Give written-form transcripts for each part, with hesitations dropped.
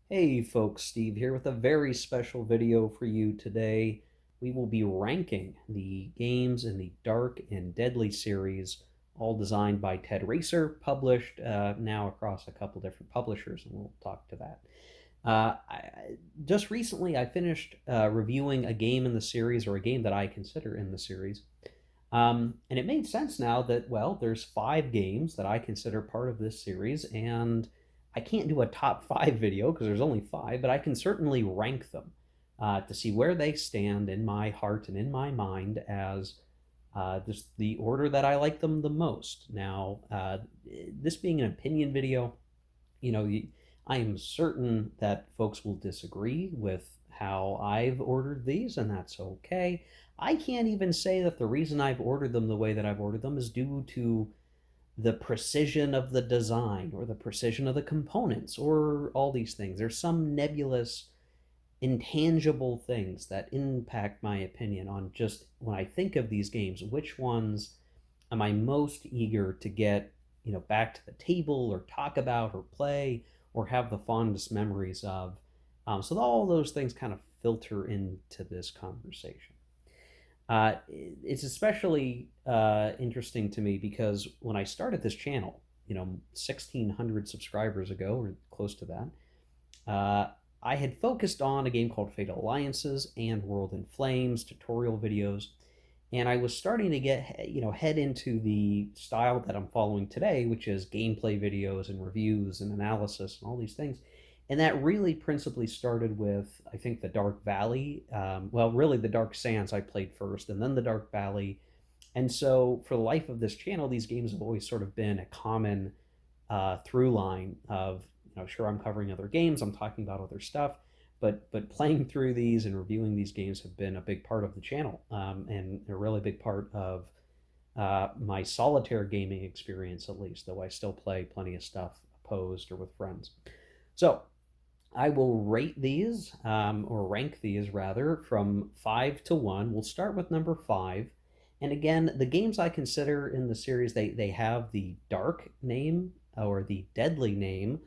Hey folks, Steve here with a very special video for you today. We will be ranking the games in the Dark and Deadly series, all designed by Ted Racer, published now across a couple different publishers, and we'll talk to that. Just recently, I finished reviewing a game in the series, or a game that I consider in the series. And it made sense now that, well, there's five games that I consider part of this series, and I can't do a top five video because there's only five, but I can certainly rank them to see where they stand in my heart and in my mind as just the order that I like them the most. Now, this being an opinion video, you know, I am certain that folks will disagree with how I've ordered these, and that's okay. I can't even say that the reason I've ordered them the way that I've ordered them is due to the precision of the design or the precision of the components or all these things. There's some nebulous, intangible things that impact my opinion on just when I think of these games, which ones am I most eager to get, back to the table or talk about or play or have the fondest memories of. So all those things kind of filter into this conversation. It's especially interesting to me because when I started this channel, 1,600 subscribers ago, or close to that, I had focused on a game called Fatal Alliances and World in Flames tutorial videos, and I was starting to get, head into the style that I'm following today, which is gameplay videos and reviews and analysis and all these things. And that really principally started with, I think, the Dark Valley. Well, really, the Dark Sands I played first, and then the Dark Valley. And so, for the life of this channel, these games have always sort of been a common through line of, sure, I'm covering other games, I'm talking about other stuff, but playing through these and reviewing these games have been a big part of the channel, and a really big part of my solitaire gaming experience, at least, though I still play plenty of stuff opposed or with friends. So I will rate these, or rank these rather, from 5 to 1. We'll start with number 5. And again, the games I consider in the series, they have the dark name or the deadly name,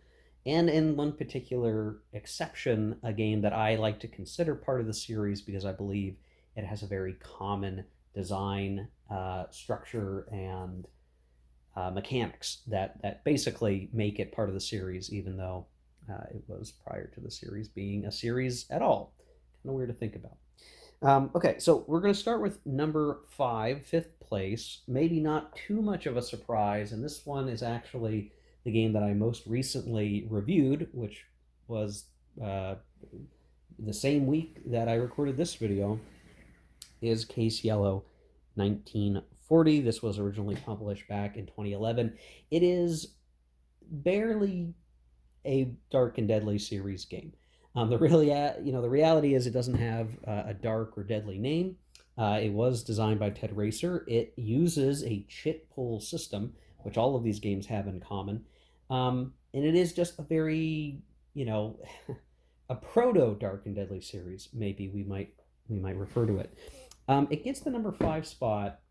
and in one particular exception, a game that I like to consider part of the series because I believe it has a very common design, structure, and mechanics that basically make it part of the series, even though it was prior to the series being a series at all. Kind of weird to think about. Okay, so we're going to start with number 5, fifth place. Maybe not too much of a surprise, and this one is actually the game that I most recently reviewed, which was the same week that I recorded this video, is Case Yellow 1940. This was originally published back in 2011. It is barely a Dark and Deadly series game. The reality is it doesn't have a dark or deadly name. It was designed by Ted Racer. It uses a chit pull system, which all of these games have in common, and it is just a very, a proto Dark and Deadly series. Maybe we might refer to it. It gets the number 5 spot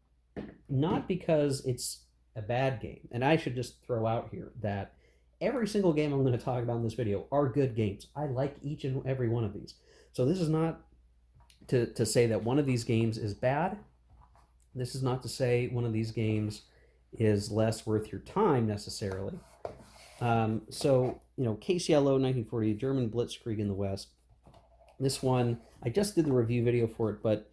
not because it's a bad game, and I should just throw out here that every single game I'm going to talk about in this video are good games. I like each and every one of these. So this is not to say that one of these games is bad. This is not to say one of these games is less worth your time necessarily. Case Yellow, 1940, German Blitzkrieg in the West. This one, I just did the review video for it, but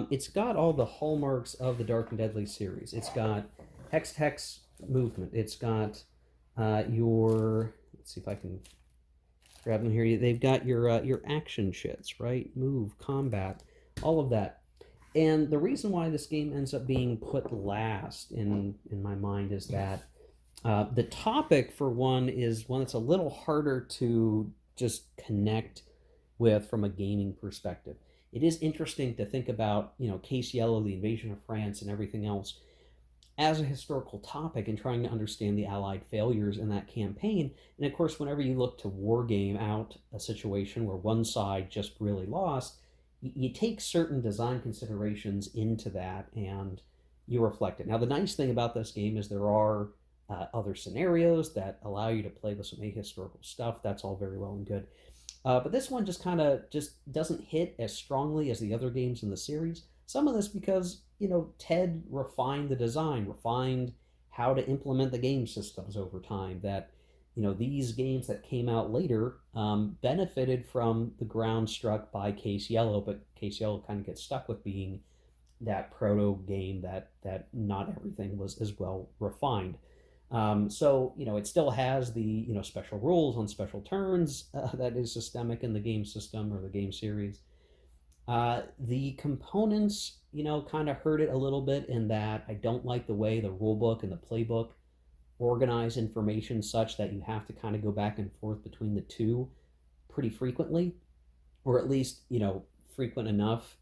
it's got all the hallmarks of the Dark and Deadly series. It's got hex movement. It's got let's see if I can grab them here. They've got your action shits, right? Move, combat, all of that. And the reason why this game ends up being put last in my mind is that the topic, for one, is one that's a little harder to just connect with from a gaming perspective. It is interesting to think about, Case Yellow, the invasion of France, and everything else as a historical topic and trying to understand the Allied failures in that campaign. And of course, whenever you look to war game out a situation where one side just really lost, you take certain design considerations into that and you reflect it. Now, the nice thing about this game is there are other scenarios that allow you to play with some ahistorical stuff. That's all very well and good. But this one just kind of just doesn't hit as strongly as the other games in the series. Some of this because, Ted refined the design, refined how to implement the game systems over time. That, these games that came out later benefited from the ground struck by Case Yellow, but Case Yellow kind of gets stuck with being that proto game that not everything was as well refined. So it still has the special rules on special turns that is systemic in the game system or the game series. The components, kind of hurt it a little bit in that I don't like the way the rulebook and the playbook organize information such that you have to kind of go back and forth between the two pretty frequently, or at least frequent enough.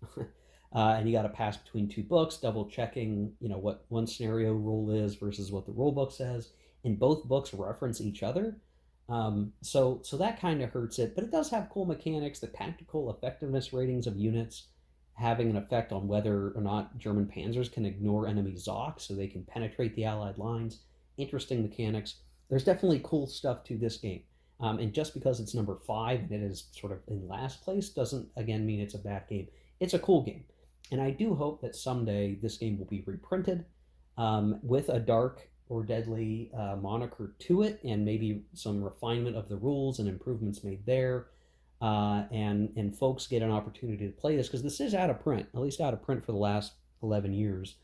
And you got to pass between two books, double checking, what one scenario rule is versus what the rule book says. And both books reference each other. So that kind of hurts it, but it does have cool mechanics. The tactical effectiveness ratings of units having an effect on whether or not German panzers can ignore enemy Zocs so they can penetrate the Allied lines. Interesting mechanics. There's definitely cool stuff to this game. And just because it's number 5 and it is sort of in last place doesn't, again, mean it's a bad game. It's a cool game. And I do hope that someday this game will be reprinted with a dark or deadly moniker to it, and maybe some refinement of the rules and improvements made there. And folks get an opportunity to play this, because this is out of print, at least out of print for the last 11 years.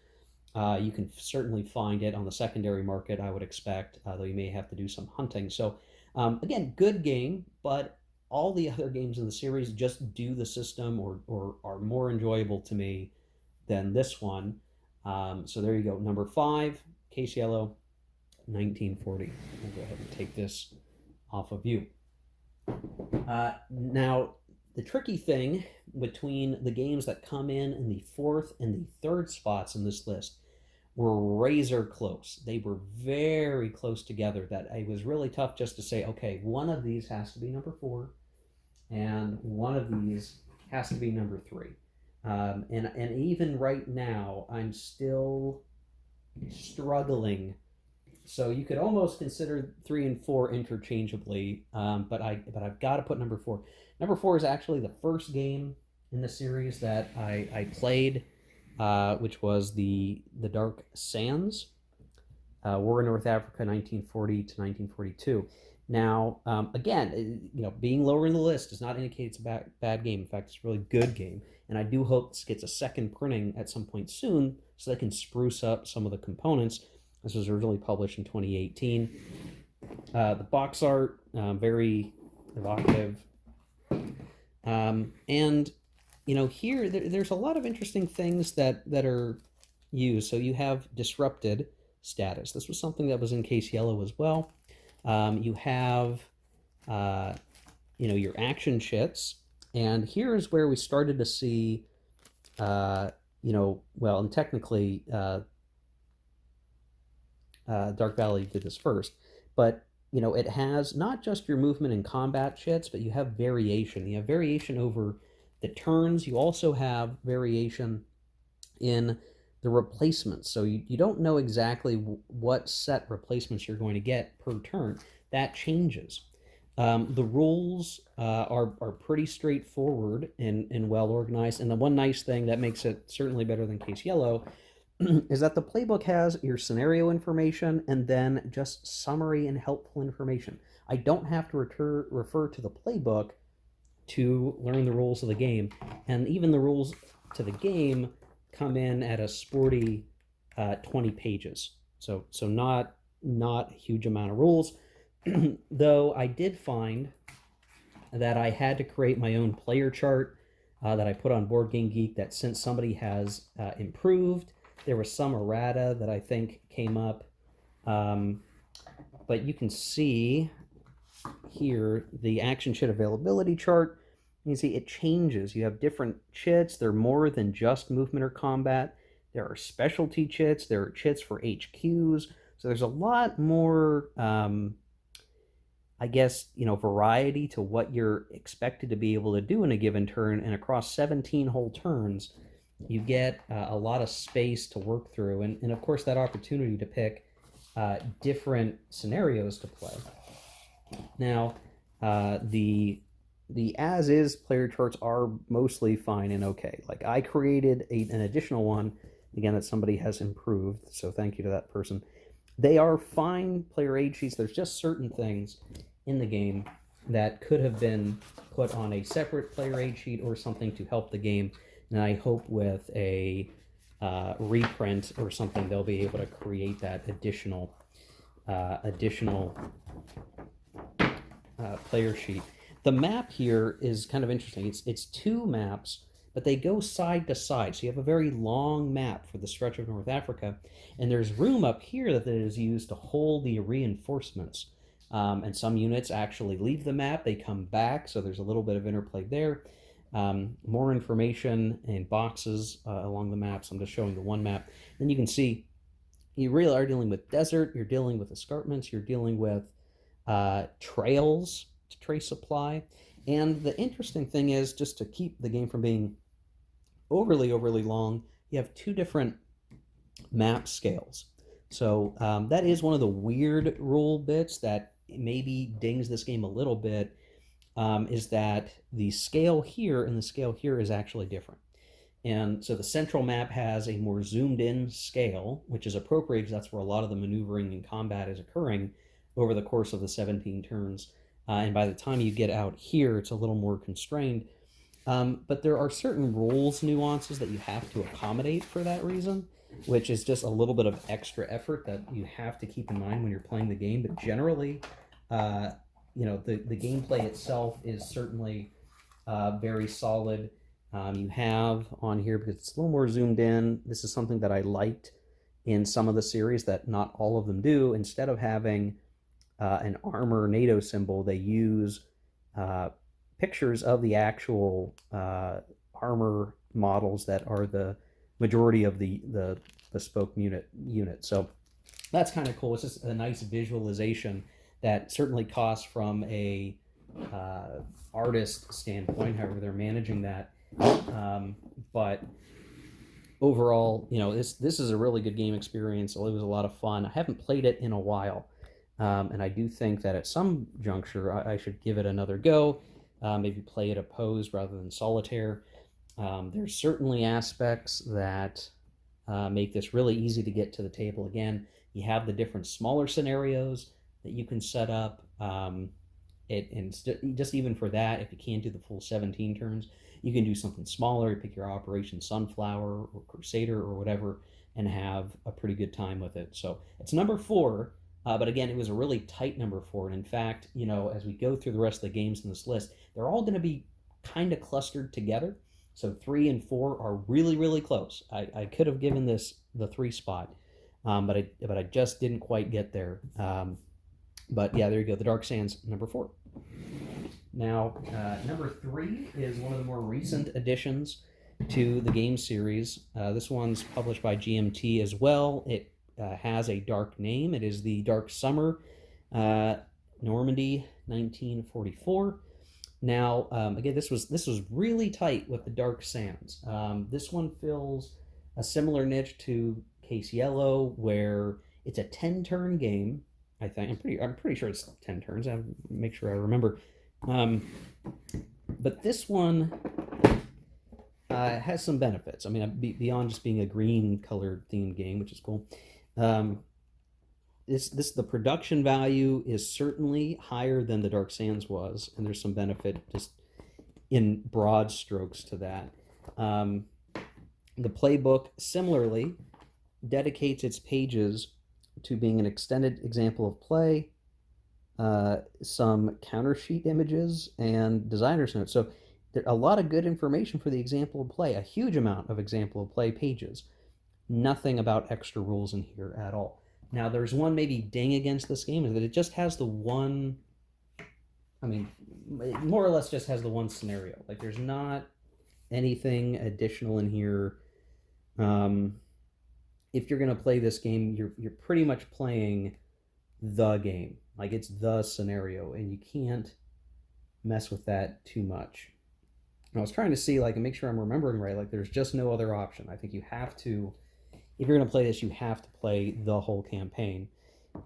You can certainly find it on the secondary market, I would expect, though you may have to do some hunting. So, again, good game, but all the other games in the series just do the system or are more enjoyable to me than this one. So there you go. Number 5, Case Yellow, 1940. I'll go ahead and take this off of you. Now, the tricky thing between the games that come in the 4th and the 3rd spots in this list were razor close. They were very close together, that it was really tough just to say, okay, one of these has to be number 4 and one of these has to be number 3. And even right now, I'm still struggling. So you could almost consider 3 and 4 interchangeably, but I've got to put number 4. Number 4 is actually the first game in the series that I played, which was the Dark Sands, War in North Africa, 1940 to 1942. Now, again, being lower in the list does not indicate it's a bad game. In fact, it's a really good game. And I do hope this gets a second printing at some point soon so they can spruce up some of the components. This was originally published in 2018. The box art, very evocative. And, here, there's a lot of interesting things that are used. So you have disrupted status. This was something that was in Case Yellow as well. You have, your action chits, and here is where we started to see, and technically, Dark Valley did this first, but, it has not just your movement and combat chits, but you have variation. You have variation over the turns. You also have variation in the replacements. So you don't know exactly what set replacements you're going to get per turn. That changes. The rules are pretty straightforward and well organized. And the one nice thing that makes it certainly better than Case Yellow is that the playbook has your scenario information and then just summary and helpful information. I don't have to refer to the playbook to learn the rules of the game. And even the rules to the game come in at a sporty 20 pages. So not a huge amount of rules. Though I did find that I had to create my own player chart that I put on Board Game Geek, that since somebody has improved, there was some errata that I think came up. But you can see here the action chit availability chart. You can see it changes. You have different chits. They're more than just movement or combat. There are specialty chits. There are chits for HQs. So there's a lot more, variety to what you're expected to be able to do in a given turn. And across 17 whole turns, you get a lot of space to work through. And of course, that opportunity to pick different scenarios to play. Now, the as is player charts are mostly fine and okay. Like I created an additional one again that somebody has improved, so thank you to that person. They are fine player aid sheets. There's just certain things in the game that could have been put on a separate player aid sheet or something to help the game. And I hope with a reprint or something, they'll be able to create that additional player sheet. The map here is kind of interesting. It's two maps, but they go side to side. So you have a very long map for the stretch of North Africa, and there's room up here that is used to hold the reinforcements. And some units actually leave the map, they come back, so there's a little bit of interplay there. More information in boxes along the maps. I'm just showing the one map. Then you can see you really are dealing with desert, you're dealing with escarpments, you're dealing with trails to trace supply. And the interesting thing is, just to keep the game from being overly long, you have two different map scales. So that is one of the weird rule bits that maybe dings this game a little bit, is that the scale here and the scale here is actually different. And so the central map has a more zoomed in scale, which is appropriate because that's where a lot of the maneuvering and combat is occurring over the course of the 17 turns. And by the time you get out here, it's a little more constrained. But there are certain rules nuances that you have to accommodate for that reason, which is just a little bit of extra effort that you have to keep in mind when you're playing the game. But generally, you know, the gameplay itself is certainly very solid. You have on here, because it's a little more zoomed in, this is something that I liked in some of the series that not all of them do. Instead of having an armor NATO symbol, they use pictures of the actual armor models that are the majority of the bespoke unit. So that's kind of cool. It's just a nice visualization that certainly costs from a artist standpoint, however they're managing that. But overall, you know, this is a really good game experience. It was a lot of fun. I haven't played it in a while, and I do think that at some juncture I should give it another go. Maybe play it opposed rather than solitaire. There's certainly aspects that make this really easy to get to the table. Again, you have the different smaller scenarios that you can set up. Just even for that, if you can't do the full 17 turns, you can do something smaller. You pick your Operation Sunflower or Crusader or whatever and have a pretty good time with it. So it's number 4, but again, it was a really tight number 4. And in fact, you know, as we go through the rest of the games in this list, they're all going to be kind of clustered together. So 3 and 4 are really close. I could have given this the 3 spot, but I just didn't quite get there. But yeah, there you go. The Dark Sands, number 4. Now, number 3 is one of the more recent additions to the game series. This one's published by GMT as well. It has a dark name. It is the Dark Summer, Normandy, 1944. Now, again, this was really tight with the Dark Sands. This one fills a similar niche to Case Yellow, where it's a 10-turn game. I think I'm pretty sure it's 10 turns. I have to make sure I remember. But this one has some benefits. I mean, beyond just being a green-colored themed game, which is cool. The production value is certainly higher than the Dark Sands was, and there's some benefit just in broad strokes to that. The playbook similarly dedicates its pages to being an extended example of play, some counter sheet images, and designer's notes. So there a lot of good information for the example of play, a huge amount of example of play pages. Nothing about extra rules in here at all. Now, there's one maybe ding against this game, is that it just has the one, I mean, it more or less just has the one scenario. Like, there's not anything additional in here. If you're going to play this game, you're pretty much playing the game. Like, it's the scenario, and you can't mess with that too much. And I was trying to see, like, and make sure I'm remembering right, like, there's just no other option. I think you have to, if you're going to play this, you have to play the whole campaign.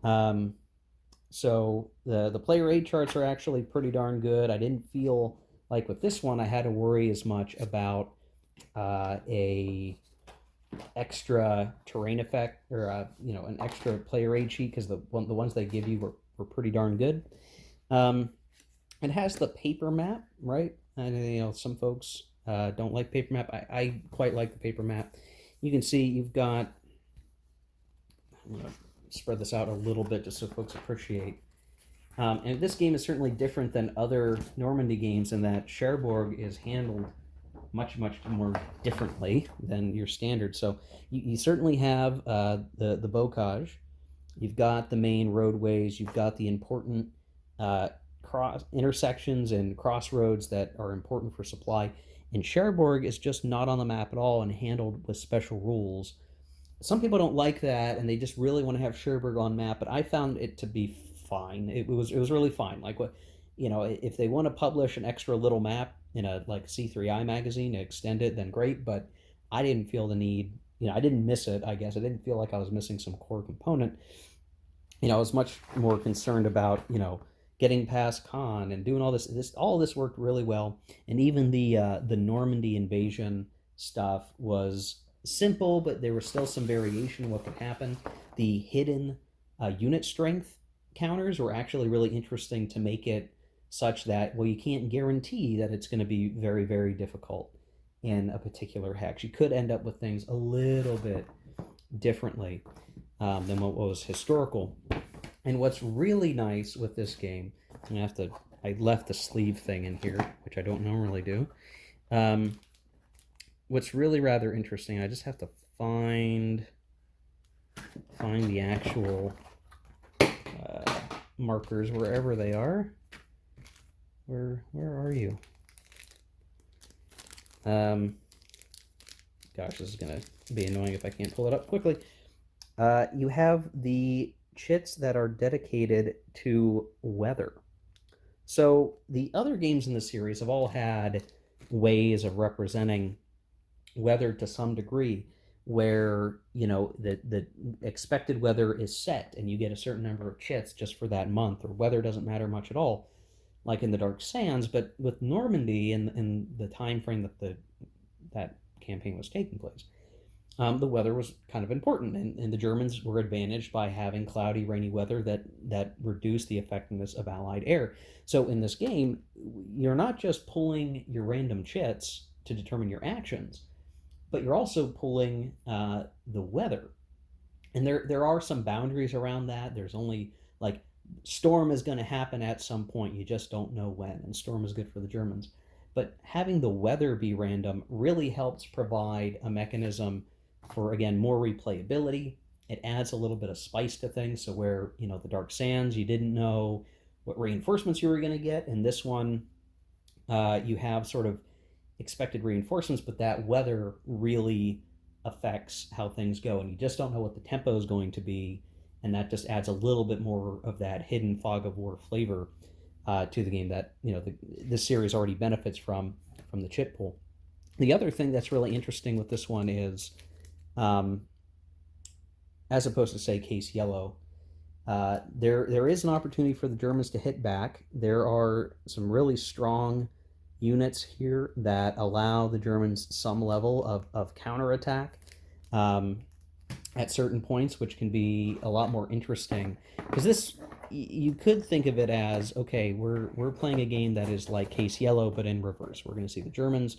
Um, so the player aid charts are actually pretty darn good. I didn't feel like with this one I had to worry as much about a extra terrain effect or an extra player aid sheet, because the ones they give you were pretty darn good. Um, it has the paper map, right? And some folks don't like paper map. I quite like the paper map. You can see you've got. I'm gonna spread this out a little bit just so folks appreciate. And this game is certainly different than other Normandy games in that Cherbourg is handled much, much more differently than your standard. So you certainly have the bocage. You've got the main roadways. You've got the important cross intersections and crossroads that are important for supply. And Cherbourg is just not on the map at all and handled with special rules. Some people don't like that and they just really want to have Cherbourg on map, but I found it to be fine. It was really fine. Like, what, if they want to publish an extra little map in a like C3I magazine to extend it, then great. But I didn't feel the need. I didn't miss it. I guess I didn't feel like I was missing some core component. I was much more concerned about getting past Caen and doing all this. All this worked really well, and even the Normandy invasion stuff was simple, but there was still some variation in what could happen. The hidden unit strength counters were actually really interesting to make it such that, well, you can't guarantee that it's going to be very, very difficult in a particular hex. You could end up with things a little bit differently than what was historical. And what's really nice with this game, I left the sleeve thing in here, which I don't normally do. What's really rather interesting, I just have to find the actual markers wherever they are. Where are you? Gosh, this is gonna be annoying if I can't pull it up quickly. You have the chits that are dedicated to weather. So the other games in the series have all had ways of representing weather to some degree, where the expected weather is set and you get a certain number of chits just for that month, or weather doesn't matter much at all, like in the Dark Sands. But with Normandy and in the time frame that campaign was taking place, the weather was kind of important, and the Germans were advantaged by having cloudy, rainy weather that reduced the effectiveness of Allied air. So in this game, you're not just pulling your random chits to determine your actions, but you're also pulling the weather. And there are some boundaries around that. There's only, like, storm is going to happen at some point. You just don't know when. And storm is good for the Germans. But having the weather be random really helps provide a mechanism for, again, more replayability. It adds a little bit of spice to things. So where, the Dark Sands, you didn't know what reinforcements you were going to get. In this one, you have sort of expected reinforcements, but that weather really affects how things go, and you just don't know what the tempo is going to be, and that just adds a little bit more of that hidden fog of war flavor to the game that this series already benefits from the chit pool. The other thing that's really interesting with this one is, as opposed to, say, Case Yellow, there is an opportunity for the Germans to hit back. There are some really strong units here that allow the Germans some level of counterattack at certain points, which can be a lot more interesting. Because this, you could think of it as, okay, we're playing a game that is like Case Yellow, but in reverse. We're going to see the Germans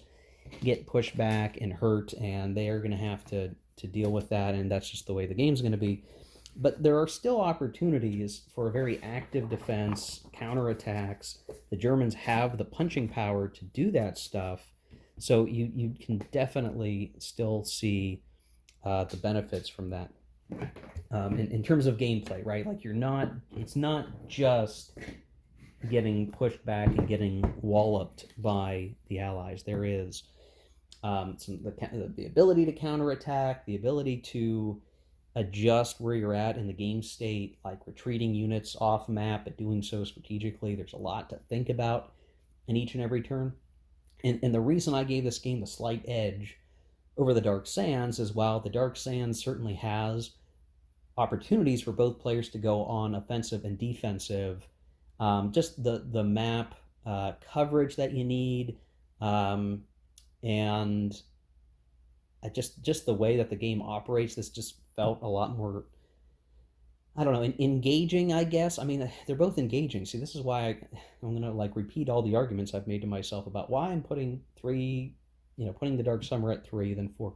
get pushed back and hurt, and they are going to have to deal with that, and that's just the way the game's going to be. But there are still opportunities for a very active defense, counterattacks. The Germans have the punching power to do that stuff. So you can definitely still see the benefits from that. In terms of gameplay, right? Like, it's not just getting pushed back and getting walloped by the Allies. There is the ability to counterattack, the ability to adjust where you're at in the game state, like retreating units off map, but doing so strategically. There's a lot to think about in each and every turn. And the reason I gave this game the slight edge over the Dark Sands is, while the Dark Sands certainly has opportunities for both players to go on offensive and defensive. Just the map coverage that you need, and just the way that the game operates. This just felt a lot more, I don't know, engaging, I guess. I mean, they're both engaging. See, this is why I'm gonna like repeat all the arguments I've made to myself about why I'm putting three, putting the Dark Summer at 3 than 4.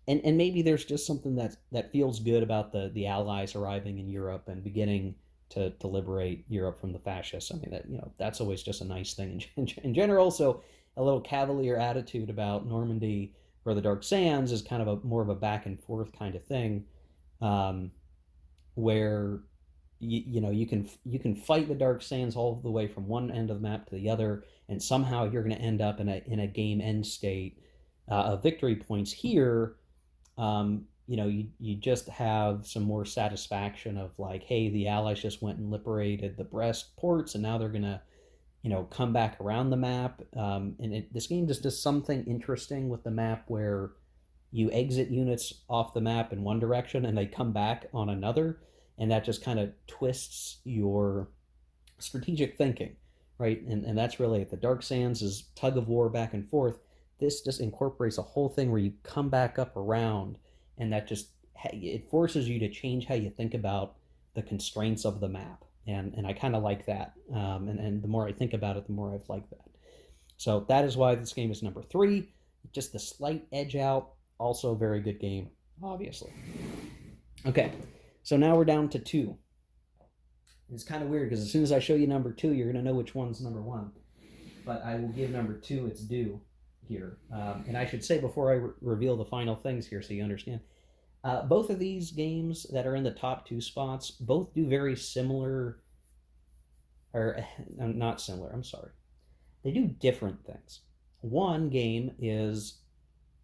And maybe there's just something that feels good about the Allies arriving in Europe and beginning to liberate Europe from the fascists. I mean, that's always just a nice thing in general. So a little cavalier attitude about Normandy or the Dark Sands is kind of more of a back and forth kind of thing, um, where you can fight the Dark Sands all the way from one end of the map to the other, and somehow you're going to end up in a game end state of victory points. Here, you just have some more satisfaction of like, hey, the Allies just went and liberated the Brest ports, and now they're gonna, come back around the map. And this game just does something interesting with the map where you exit units off the map in one direction and they come back on another, and that just kind of twists your strategic thinking, right? And that's really it. The Dark Sands is tug of war back and forth. This just incorporates a whole thing where you come back up around, and that just it forces you to change how you think about the constraints of the map, and I kind of like that. And the more I think about it, the more I've liked that. So that is why this game is number 3. Just the slight edge out. Also a very good game, obviously. Okay, so now we're down to 2. It's kind of weird because as soon as I show you number 2, you're going to know which one's number 1. But I will give number 2 its due here. And I should say before I reveal the final things here so you understand, both of these games that are in the top 2 spots both do very similar, or not similar, I'm sorry. They do different things. One game is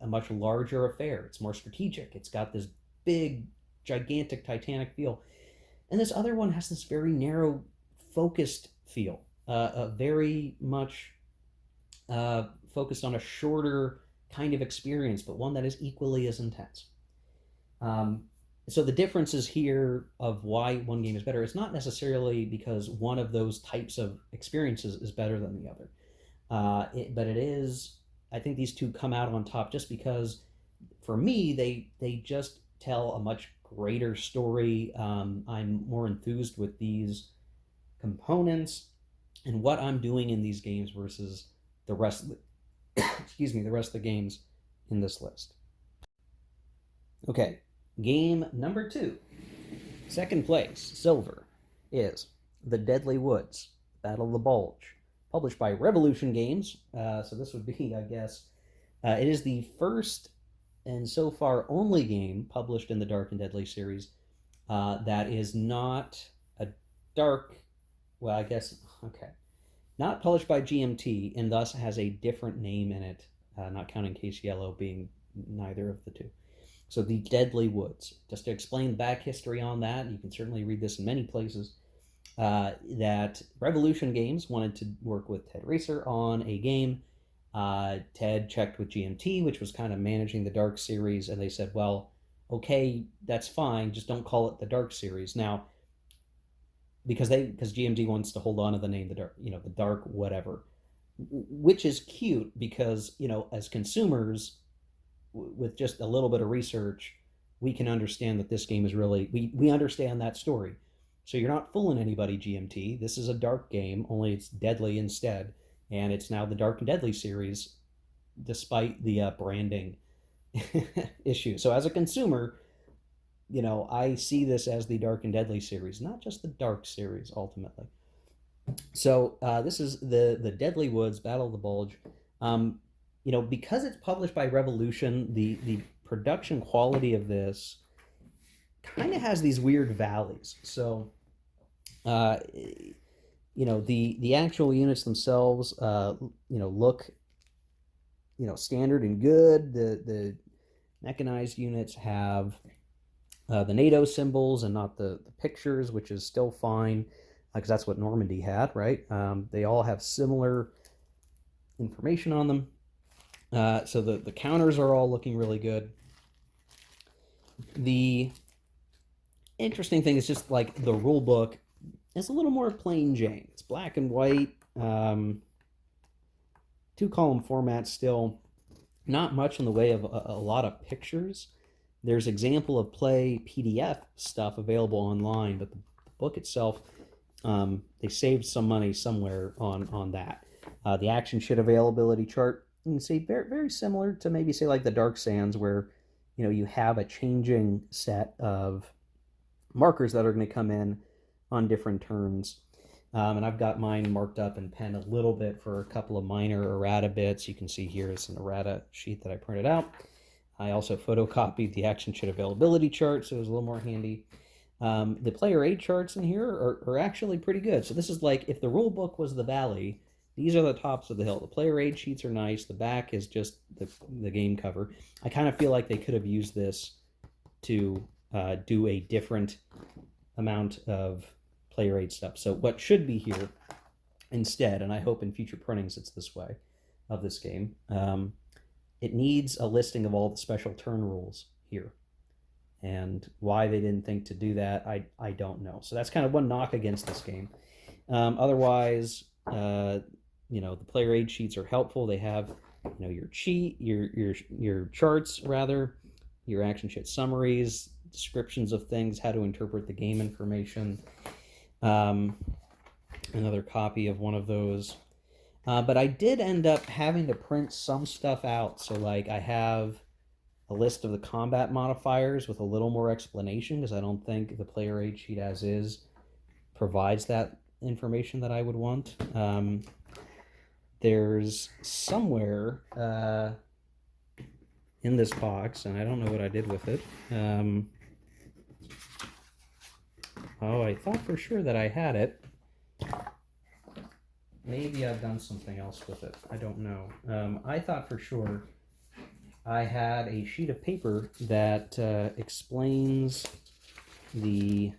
a much larger affair. It's more strategic. It's got this big, gigantic Titanic feel. And this other one has this very narrow, focused feel, very much focused on a shorter kind of experience, but one that is equally as intense. So the differences here of why one game is better is not necessarily because one of those types of experiences is better than the other. But it is, I think these two come out on top just because, for me, they just tell a much greater story. I'm more enthused with these components and what I'm doing in these games versus the rest of the the rest of the games in this list. Okay, game number 2, second place, silver, is The Deadly Woods, Battle of the Bulge, published by Revolution Games. So this would be, I guess, it is the first and so far only game published in the Dark and Deadly series that is not a dark, well, I guess, okay, not published by GMT, and thus has a different name in it, not counting Case Yellow being neither of the two. So The Deadly Woods. Just to explain the back history on that, you can certainly read this in many places, that Revolution Games wanted to work with Ted Racer on a game. Ted checked with GMT, which was kind of managing the Dark series, and they said, well, okay, that's fine, just don't call it the Dark series. Now, because GMT wants to hold on to the name, the Dark whatever, which is cute because, as consumers, with just a little bit of research, we can understand that this game is really, we understand that story. So you're not fooling anybody, GMT. This is a dark game, only it's deadly instead. And it's now the Dark and Deadly series, despite the branding issue. So as a consumer, I see this as the Dark and Deadly series, not just the Dark series, ultimately. So this is the Deadly Woods, Battle of the Bulge. Because it's published by Revolution, the production quality of this kind of has these weird valleys. So, the actual units themselves, look, standard and good. The mechanized units have the NATO symbols and not the pictures, which is still fine because that's what Normandy had, right? They all have similar information on them. So the counters are all looking really good. The interesting thing is just like the rule book is a little more plain Jane. It's black and white, two-column format still. Not much in the way of a lot of pictures. There's example of play PDF stuff available online, but the book itself, they saved some money somewhere on that. The action sheet availability chart, you can see very, very similar to maybe say like the Dark Sands, where you have a changing set of markers that are going to come in on different turns. And I've got mine marked up in pen a little bit for a couple of minor errata bits. You can see here is an errata sheet that I printed out. I also photocopied the action sheet availability chart, so it was a little more handy. The player aid charts in here are actually pretty good. So this is like if the rule book was the valley, these are the tops of the hill. The player aid sheets are nice. The back is just the game cover. I kind of feel like they could have used this to do a different amount of player aid stuff. So what should be here instead, and I hope in future printings it's this way of this game, it needs a listing of all the special turn rules here. And why they didn't think to do that, I don't know. So that's kind of one knock against this game. Otherwise, the player aid sheets are helpful. They have, your charts rather, your action sheet summaries, descriptions of things, how to interpret the game information. Another copy of one of those. But I did end up having to print some stuff out. So like I have a list of the combat modifiers with a little more explanation, because I don't think the player aid sheet as is provides that information that I would want. There's somewhere in this box, and I don't know what I did with it. Oh, I thought for sure that I had it. Maybe I've done something else with it. I don't know. I thought for sure I had a sheet of paper that explains the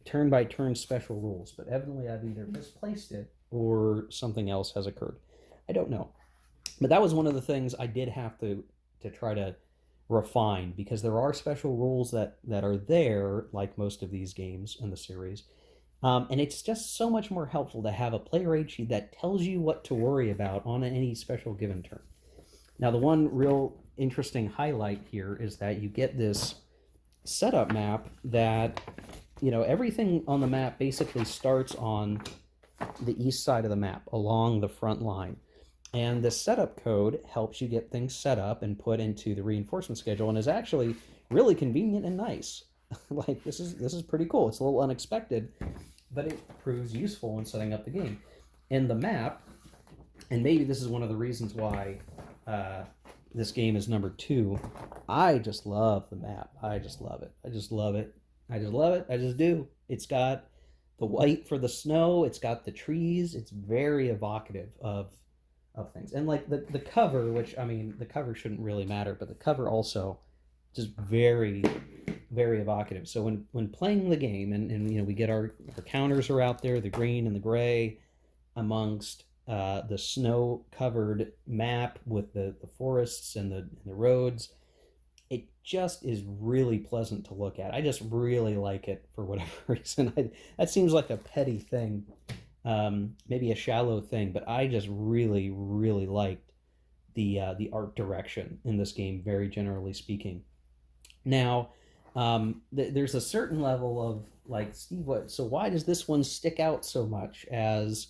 turn-by-turn special rules, but evidently I've either misplaced it or something else has occurred. I don't know. But that was one of the things I did have to try to refine, because there are special rules that are there, like most of these games in the series. And it's just so much more helpful to have a player aid sheet that tells you what to worry about on any special given turn. Now, the one real interesting highlight here is that you get this setup map that, everything on the map basically starts on the east side of the map along the front line. And the setup code helps you get things set up and put into the reinforcement schedule, and is actually really convenient and nice. Like this is pretty cool. It's a little unexpected, but it proves useful in setting up the game. And the map, and maybe this is one of the reasons why this game is number 2. I just love the map. I just love it. I just love it. I just love it. I just do. It's got the white for the snow. It's got the trees. It's very evocative of things. And like the cover, which, I mean, the cover shouldn't really matter, but the cover also just very, very evocative. So when playing the game, and we get our counters are out there, the green and the gray, amongst the snow-covered map with the forests and the roads, it just is really pleasant to look at. I just really like it for whatever reason. That seems like a petty thing, maybe a shallow thing, but I just really, really liked the art direction in this game, very generally speaking. Now, there's a certain level of like, Steve, so why does this one stick out so much as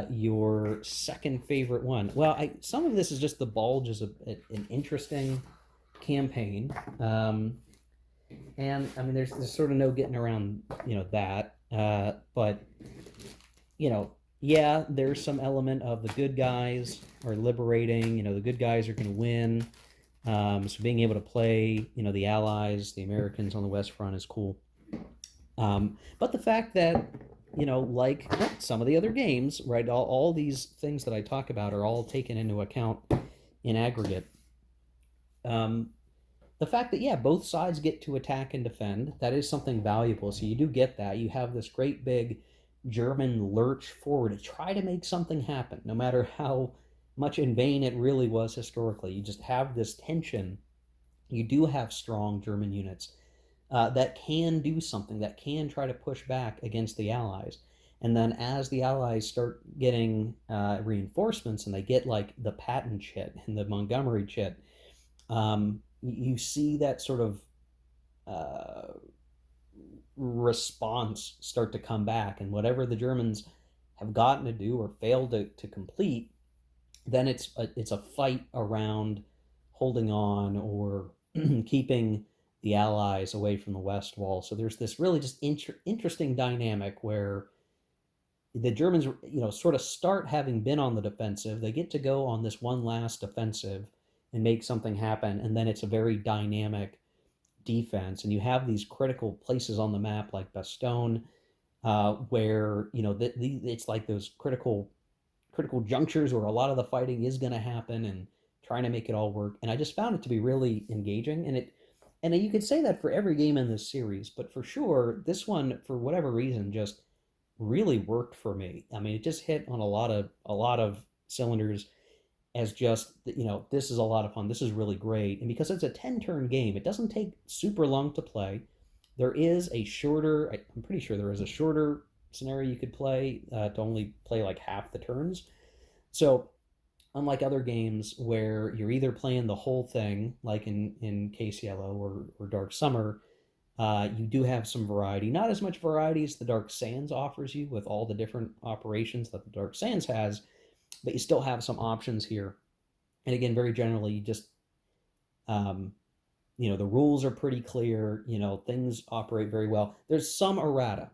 your second favorite one? Well, some of this is just the Bulge is an interesting campaign, and I mean there's sort of no getting around that, but yeah, there's some element of the good guys are liberating. The good guys are going to win. So being able to play, the Allies, the Americans on the West Front is cool. But the fact that, like some of the other games, right, all these things that I talk about are all taken into account in aggregate. The fact that, yeah, both sides get to attack and defend, that is something valuable. So you do get that. You have this great big German lurch forward to try to make something happen, no matter how much in vain it really was historically. You just have this tension. You do have strong German units that can do something, that can try to push back against the Allies. And then as the Allies start getting reinforcements and they get like the Patton chit and the Montgomery chit, you see that sort of uh, response start to come back. And whatever the Germans have gotten to do or failed to complete, then it's a fight around holding on or keeping the Allies away from the West Wall. So there's this really just interesting dynamic where the Germans, sort of start having been on the defensive. They get to go on this one last offensive and make something happen, and then it's a very dynamic defense. And you have these critical places on the map like Bastogne, where it's like those critical junctures where a lot of the fighting is going to happen and trying to make it all work. And I just found it to be really engaging. And you could say that for every game in this series, but for sure, this one, for whatever reason, just really worked for me. I mean, it just hit on a lot of cylinders as just, this is a lot of fun. This is really great. And because it's a 10-turn game, it doesn't take super long to play. There is a shorter, I'm pretty sure there is a shorter scenario you could play to only play like half the turns. So unlike other games where you're either playing the whole thing, like in Case Yellow or Dark Summer, you do have some variety. Not as much variety as the Dark Sands offers you with all the different operations that the Dark Sands has, but you still have some options here. And again, very generally, you just, the rules are pretty clear. Things operate very well. There's some errata.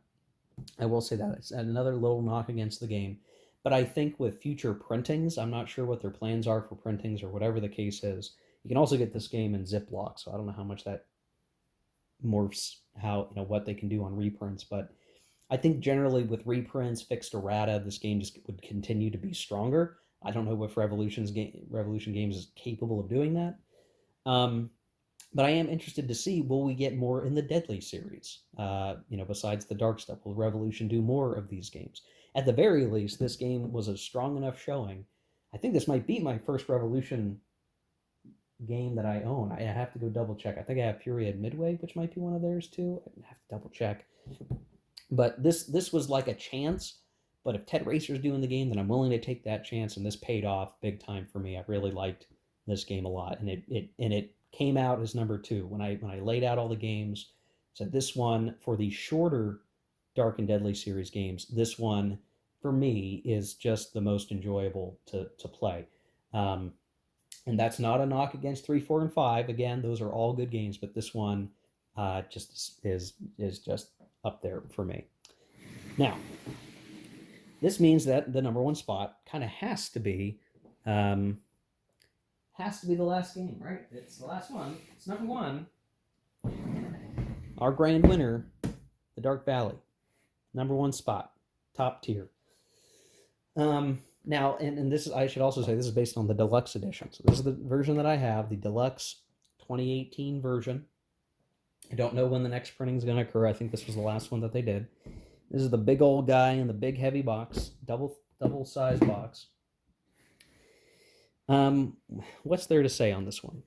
I will say that. It's another little knock against the game. But I think with future printings, I'm not sure what their plans are for printings or whatever the case is. You can also get this game in Ziploc, so I don't know how much that morphs what they can do on reprints. But I think generally with reprints, fixed errata, this game just would continue to be stronger. I don't know if Revolution Games is capable of doing that. But I am interested to see, will we get more in the Deadly series? Besides the dark stuff, will Revolution do more of these games? At the very least, this game was a strong enough showing. I think this might be my first Revolution game that I own. I have to go double check. I think I have Fury at Midway, which might be one of theirs too. I have to double check. But this was like a chance. But if Ted Racer's doing the game, then I'm willing to take that chance, and this paid off big time for me. I really liked this game a lot, and it came out as number 2 when I laid out all the games. Said this one for the shorter Dark and Deadly series games. This one for me is just the most enjoyable to play. And that's not a knock against 3, 4, and 5. Again, those are all good games, but this one just is just up there for me. Now, this means that the number 1 spot kind of has to be the last game, right? It's the last one. It's number 1. Our grand winner, The Dark Valley, number 1 spot, top tier. Now, and this is, I should also say, this is based on the deluxe edition. So this is the version that I have, the deluxe 2018 version. I don't know when the next printing is going to occur. I think this was the last one that they did. This is the big old guy in the big heavy box, double size box. What's there to say on this one?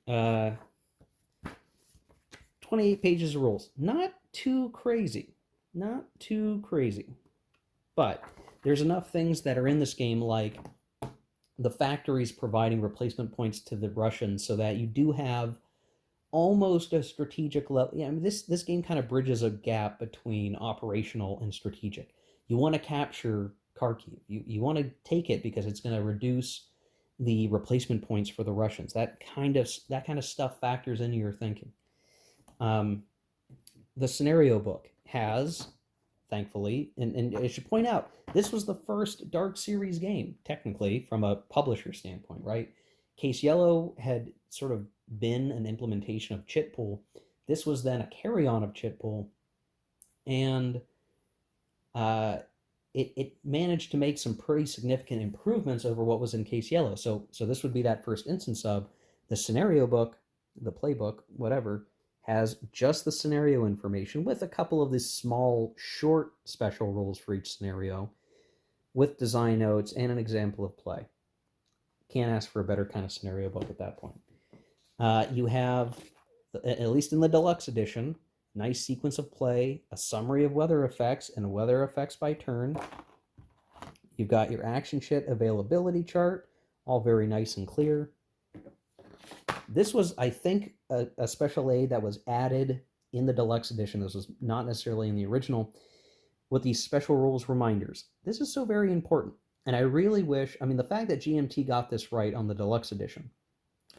28 pages of rules. Not too crazy. But there's enough things that are in this game, like the factories providing replacement points to the Russians, so that you do have almost a strategic level. Yeah, I mean, this game kind of bridges a gap between operational and strategic. You want to capture Kharkiv. You want to take it because it's going to reduce the replacement points for the Russians. That kind of stuff factors into your thinking. The scenario book has, thankfully, and I should point out, this was the first Dark Series game, technically, from a publisher standpoint, right? Case Yellow had sort of been an implementation of Chitpool. This was then a carry-on of Chitpool, and it managed to make some pretty significant improvements over what was in Case Yellow. So this would be that first instance of the scenario book, the playbook, whatever, has just the scenario information with a couple of these small, short special rules for each scenario, with design notes and an example of play. Can't ask for a better kind of scenario book at that point. You have, at least in the deluxe edition, nice sequence of play, a summary of weather effects, and weather effects by turn. You've got your action shit availability chart, all very nice and clear. This was, I think, a special aid that was added in the deluxe edition. This was not necessarily in the original, with these special rules reminders. This is so very important. And I really wish, I mean, the fact that GMT got this right on the deluxe edition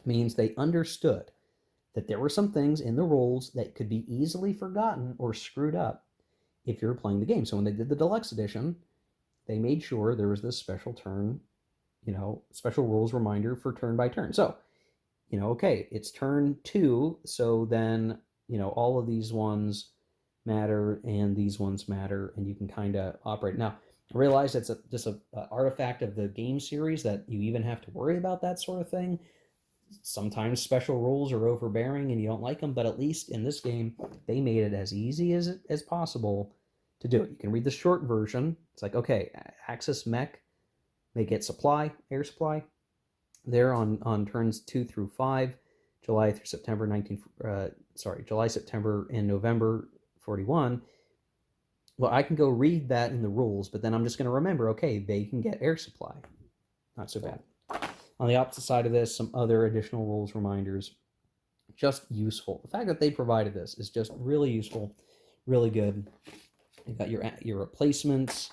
means they understood that there were some things in the rules that could be easily forgotten or screwed up if you're playing the game. So when they did the deluxe edition, they made sure there was this special turn, special rules reminder for turn by turn. So, okay, it's turn 2, so then, all of these ones matter and these ones matter, and you can kind of operate. Now, I realize it's just an artifact of the game series that you even have to worry about that sort of thing. Sometimes special rules are overbearing and you don't like them, but at least in this game, they made it as easy as possible to do it. You can read the short version. It's like, okay, Axis Mech may get air supply. There on turns 2 through 5, July, September, and November 41. Well, I can go read that in the rules, but then I'm just going to remember, okay, they can get air supply. Not so bad. On the opposite side of this, some other additional rules reminders. Just useful. The fact that they provided this is just really useful, really good. You've got your replacements,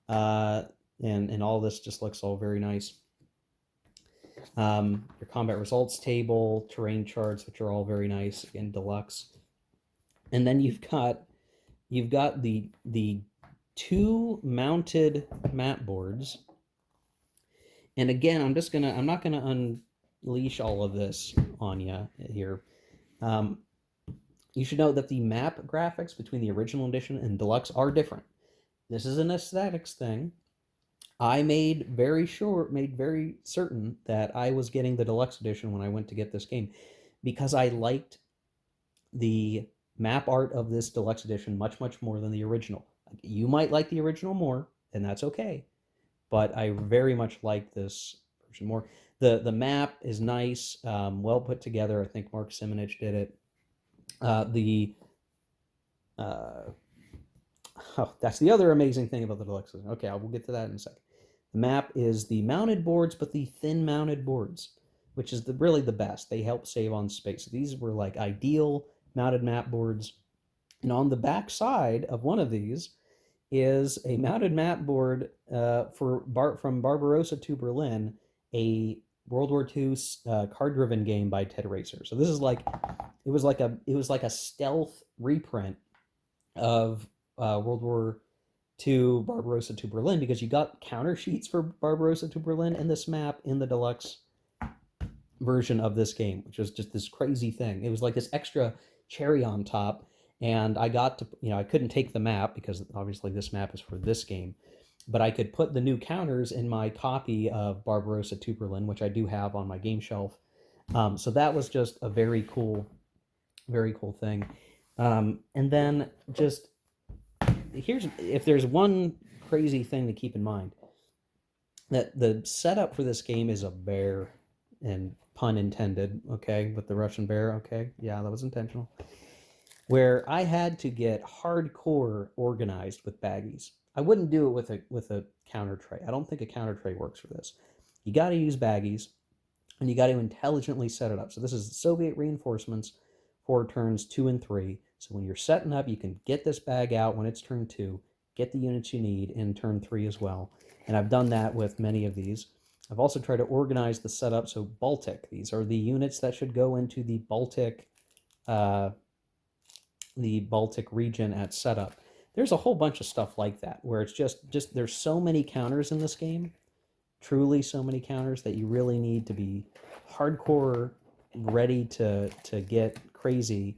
and all this just looks all very nice. Your combat results table, terrain charts, which are all very nice, again, deluxe. And then you've got the 2 mounted map boards. And again, I'm not gonna unleash all of this on you here. You should know that the map graphics between the original edition and deluxe are different. This is an aesthetics thing. I made very certain that I was getting the deluxe edition when I went to get this game, because I liked the map art of this deluxe edition much more than the original. You might like the original more, and that's okay, but I very much like this version more. The map is nice, well put together. I think Mark Simonich did it. That's the other amazing thing about the deluxe edition. Okay, I will get to that in a second. The map is the mounted boards, but the thin mounted boards, which is really the best. They help save on space. These were like ideal mounted map boards. And on the back side of one of these is a mounted map board from Barbarossa to Berlin, a World War II card-driven game by Ted Racer. So this is it was like a stealth reprint of World War II Barbarossa to Berlin, because you got counter sheets for Barbarossa to Berlin and this map in the deluxe version of this game, which was just this crazy thing. It was like this extra cherry on top, and I got to, I couldn't take the map because obviously this map is for this game, but I could put the new counters in my copy of Barbarossa to Berlin, which I do have on my game shelf. So that was just a very cool thing. And then just if there's one crazy thing to keep in mind, that the setup for this game is a bear, and pun intended, okay, with the Russian bear, okay, yeah, that was intentional, where I had to get hardcore organized with baggies. I wouldn't do it with a counter tray. I don't think a counter tray works for this. You got to use baggies, and you got to intelligently set it up. So this is Soviet reinforcements for turns 2 and 3. So when you're setting up, you can get this bag out when it's turn 2, get the units you need in turn 3 as well. And I've done that with many of these. I've also tried to organize the setup. So Baltic, these are the units that should go into the Baltic region at setup. There's a whole bunch of stuff like that, where it's just there's so many counters in this game, truly so many counters, that you really need to be hardcore ready to get crazy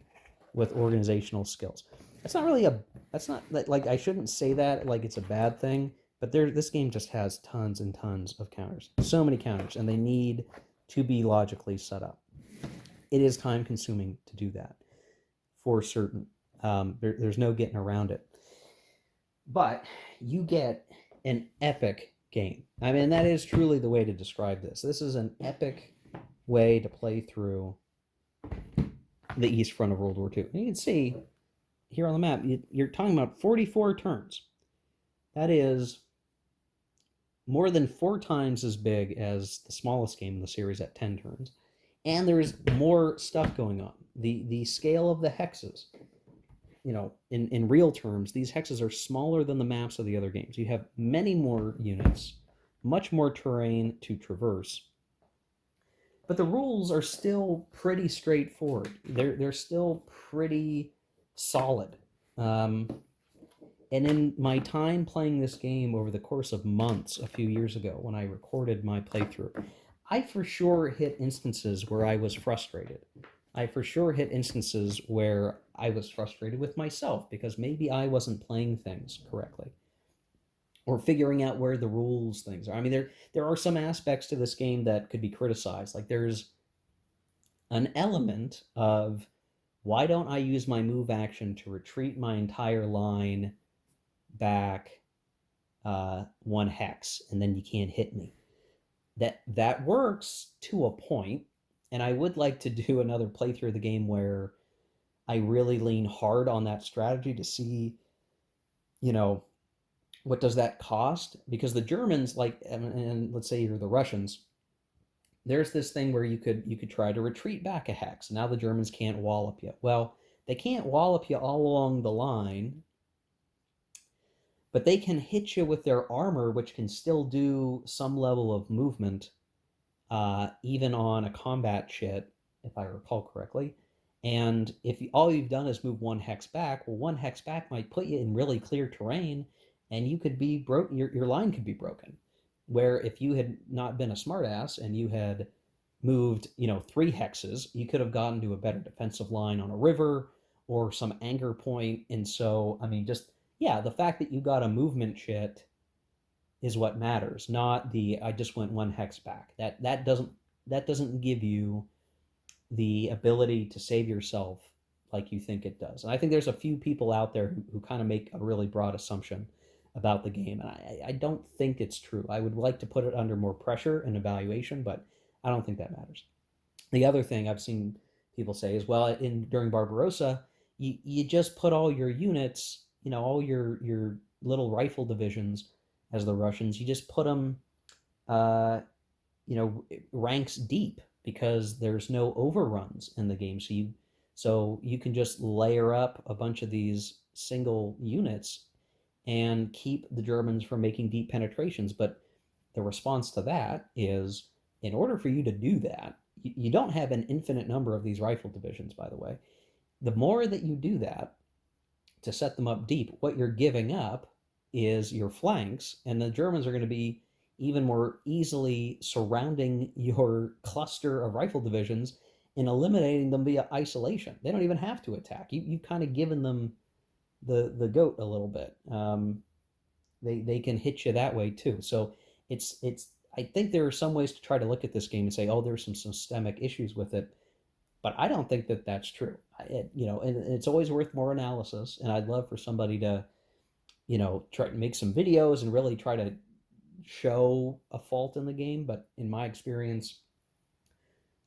with organizational skills. That's not like, I shouldn't say that like it's a bad thing, but this game just has tons and tons of counters. So many counters, and they need to be logically set up. It is time consuming to do that, for certain. There's no getting around it. But you get an epic game. I mean, that is truly the way to describe this. This is an epic way to play through the East Front of World War II. And you can see here on the map, you're talking about 44 turns. That is more than 4 times as big as the smallest game in the series at 10 turns. And there's more stuff going on. The scale of the hexes, in real terms, these hexes are smaller than the maps of the other games. You have many more units, much more terrain to traverse. But the rules are still pretty straightforward. They're still pretty solid. And in my time playing this game over the course of months a few years ago, when I recorded my playthrough, I for sure hit instances where I was frustrated. I for sure hit instances where I was frustrated with myself because maybe I wasn't playing things correctly or figuring out where the rules things are. I mean, there are some aspects to this game that could be criticized. Like there's an element of why don't I use my move action to retreat my entire line back 1 hex, and then you can't hit me. That works to a point, and I would like to do another playthrough of the game where I really lean hard on that strategy to see, you know, what does that cost? Because the Germans, like, and let's say you're the Russians, there's this thing where you could try to retreat back a hex. Now the Germans can't wallop you. Well, they can't wallop you all along the line, but they can hit you with their armor, which can still do some level of movement, even on a combat shit, if I recall correctly. And if all you've done is move 1 hex back, well, 1 hex back might put you in really clear terrain, and you could be broken. Your line could be broken. Where if you had not been a smartass and you had moved, 3 hexes, you could have gotten to a better defensive line on a river or some anchor point. And so, I mean, just yeah, the fact that you got a movement shit is what matters, not the I just went 1 hex back. That doesn't give you the ability to save yourself like you think it does. And I think there's a few people out there who kind of make a really broad assumption about the game, and I don't think it's true. I would like to put it under more pressure and evaluation, but I don't think that matters. The other thing I've seen people say is, well, during Barbarossa, you just put all your units, all your little rifle divisions, as the Russians, you just put them, uh, ranks deep because there's no overruns in the game. So you can just layer up a bunch of these single units and keep the Germans from making deep penetrations. But the response to that is, in order for you to do that, you don't have an infinite number of these rifle divisions, by the way. The more that you do that to set them up deep, what you're giving up is your flanks, and the Germans are going to be even more easily surrounding your cluster of rifle divisions and eliminating them via isolation. They don't even have to attack. You've kind of given them the goat a little bit. They can hit you that way too. So it's I think there are some ways to try to look at this game and say, oh, there's some systemic issues with it, but I don't think that that's true. And it's always worth more analysis. And I'd love for somebody to, try to make some videos and really try to show a fault in the game. But in my experience,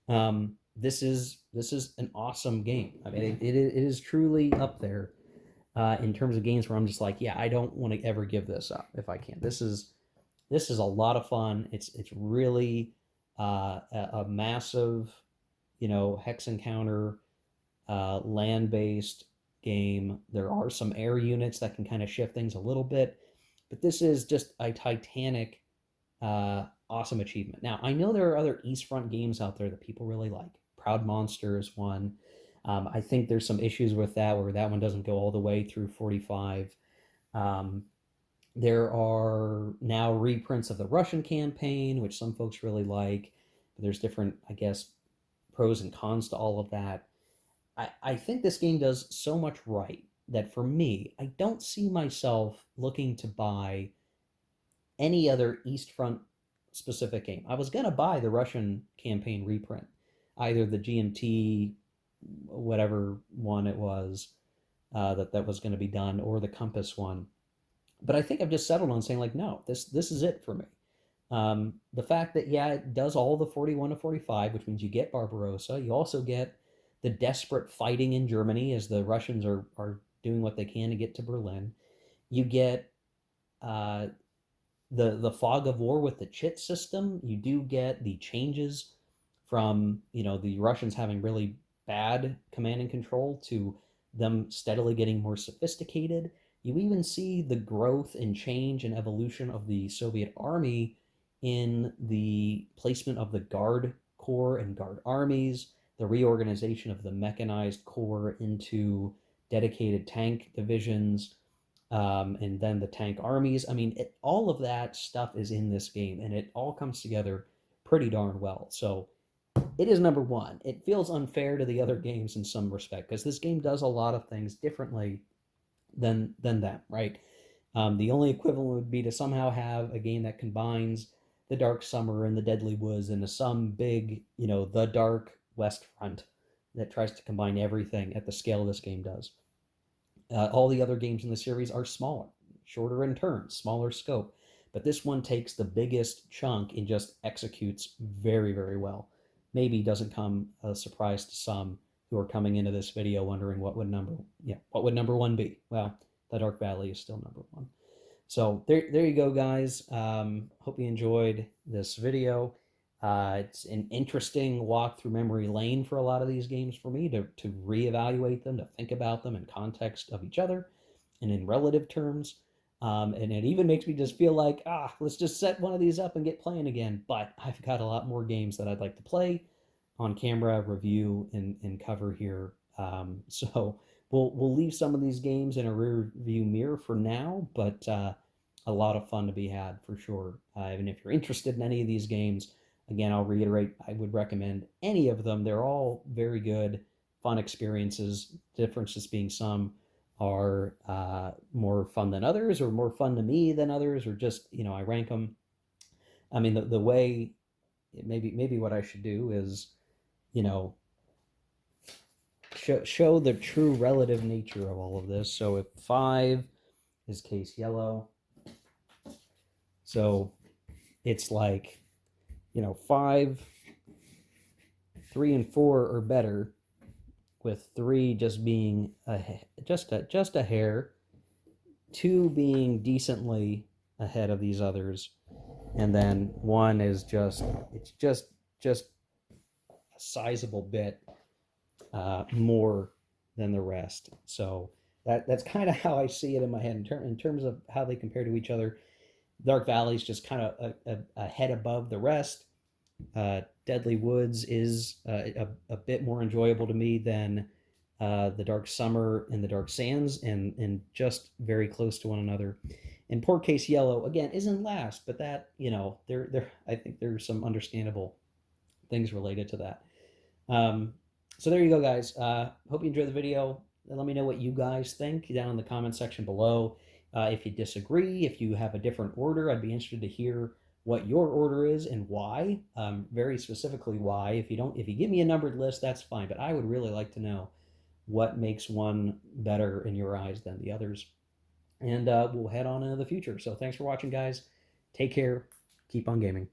this is an awesome game. I mean, it is truly up there in terms of games where I'm just like, yeah, I don't want to ever give this up if I can. This is a lot of fun. It's really a massive, hex encounter, land-based game. There are some air units that can kind of shift things a little bit, but this is just a titanic, awesome achievement. Now, I know there are other East Front games out there that people really like. Proud Monster is one. I think there's some issues with that where that one doesn't go all the way through 45. There are now reprints of the Russian campaign, which some folks really like. But there's different, I guess, pros and cons to all of that. I think this game does so much right that for me, I don't see myself looking to buy any other East Front specific game. I was going to buy the Russian campaign reprint, either the GMT, whatever one it was that was going to be done, or the Compass one. But I think I've just settled on saying, like, no, this is it for me. The fact that, yeah, it does all the 41 to 45, which means you get Barbarossa. You also get the desperate fighting in Germany as the Russians are doing what they can to get to Berlin. You get uh, the fog of war with the chit system. You do get the changes from the Russians having really bad command and control to them steadily getting more sophisticated. You even see the growth and change and evolution of the Soviet army in the placement of the Guard Corps and Guard armies, the reorganization of the mechanized corps into dedicated tank divisions, and then the tank armies. I mean, all of that stuff is in this game, and it all comes together pretty darn well. So it is number one. It feels unfair to the other games in some respect because this game does a lot of things differently than them, right? The only equivalent would be to somehow have a game that combines the Dark Summer and the Deadly Woods into some big, the Dark West Front that tries to combine everything at the scale this game does. All the other games in the series are smaller, shorter in turn, smaller scope, but this one takes the biggest chunk and just executes very, very well. Maybe doesn't come a surprise to some who are coming into this video wondering what would number one be? Well, the Dark Valley is still number one. So there you go, guys. Hope you enjoyed this video. It's an interesting walk through memory lane for a lot of these games for me to reevaluate them, to think about them in context of each other and in relative terms. And it even makes me just feel like, let's just set one of these up and get playing again. But I've got a lot more games that I'd like to play on camera, review, and cover here. So we'll leave some of these games in a rear view mirror for now, but a lot of fun to be had for sure. And if you're interested in any of these games, again, I'll reiterate, I would recommend any of them. They're all very good, fun experiences. Differences being some are more fun than others, or more fun to me than others, or just, I rank them. I mean, the way, maybe what I should do is, you know, show the true relative nature of all of this. So if 5 is Case Yellow, so it's like, 5, 3, and 4 are better, with 3 just being just a hair, 2 being decently ahead of these others, and then 1 is just a sizable bit more than the rest. So that's kind of how I see it in my head in terms of how they compare to each other. Dark Valley is just kind of a head above the rest. Deadly Woods is a bit more enjoyable to me than the Dark Summer and the Dark Sands, and just very close to one another. And Poor Case Yellow again isn't last, but that there I think there's some understandable things related to that. So there you go, guys. Hope you enjoyed the video. Let me know what you guys think down in the comment section below. If you disagree, if you have a different order, I'd be interested to hear what your order is and why. Very specifically why. If you give me a numbered list, that's fine. But I would really like to know what makes one better in your eyes than the others. And we'll head on into the future. So thanks for watching, guys. Take care. Keep on gaming.